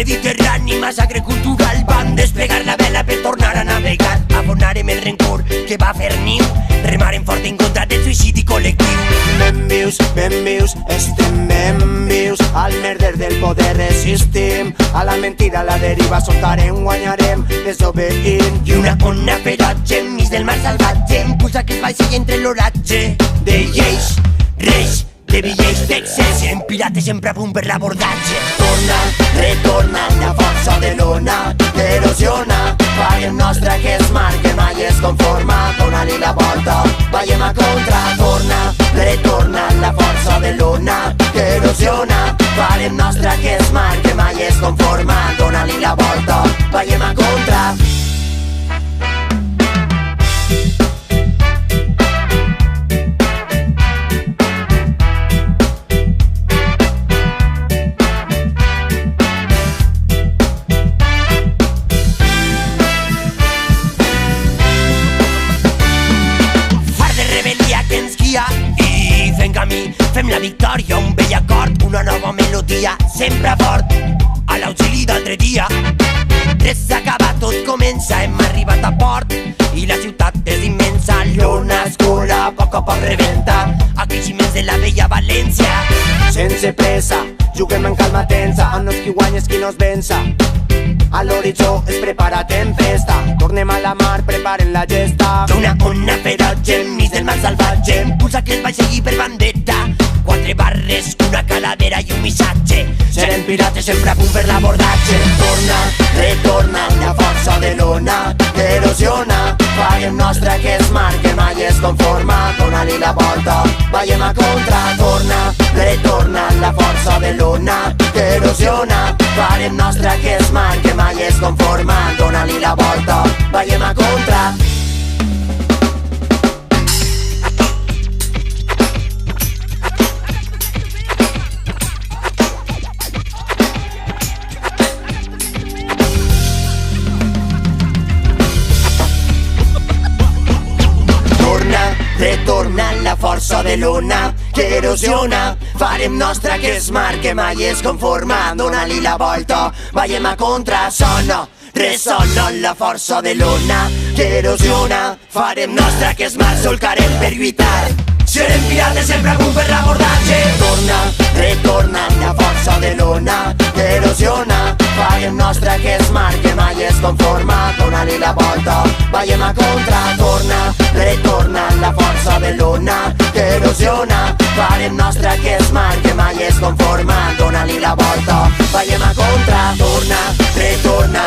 Mediterrani, massacre cultural. Vam desplegar la vela per tornar a navegar. Abonarem el rencor que va fer niu. Remarem fort en contra del suïcidi col·lectiu. Ben vius, estem ben vius. Al merder del poder resistim. A la mentira, a la deriva, soltarem, guanyarem, desobeint. I una ona ferotge enmig del mar salvatge impulsa que es baixi entre l'oratge de lleis, reis, de bitllets d'excés. En pirates sempre a punt per l'abordatge. Retorna la força de l'ona que erosiona. Farem nostra que es mar que mai es conforma. Dona-li la volta, veiem a contra. Retorna la força de l'ona que erosiona. Farem nostra que es mar que mai es conforma. Dona-li la volta, veiem a contra. I fem camí, fem la victòria, un vell acord, una nova melodia, sempre fort, a l'auxili d'altre dia. Res s'acaba, tot comença, hem arribat a port i la ciutat és immensa. L'ona escura, a poc rebenta, aquí ciments de la vella València. Sense pressa, juguem en calma tensa, on no és qui guanya és qui no es vença. A l'horitzó es prepara tempesta, tornem a la mar, preparen la gesta. Una ona ferotge enmig del mar salvatge impulsa que es va seguir per bandera. 4 barres, una calavera i un missatge. Serem pirates sempre a punt per l'abordatge. Retorna la força de l'ona que erosiona. Farem nostra que es mar que mai es conforma. Dona-li la volta, veiem a contra. Retorna la força de l'ona que erosiona. Farem nostra que es mar que mai es conforma. Dona-li la volta, veiem a contra. Retorna la força de l'ona que erosiona. Farem nostra que es mar que mai es conforma. Dona-li la volta, veiem a contra. Ressona la força de l'ona que erosiona. Farem nostra que es mar, solcarem per lluitar. Serem pirates sempre a punt per l'abordatge. Retorna la força de l'ona que erosiona. Farem nostra que es mar que mai es conforma. Dona-li la volta, veiem a contra. Retorna la força de l'ona que erosiona. Farem nostra que es mar que mai es conforma. Dona-li la volta, veiem a contra. Retorna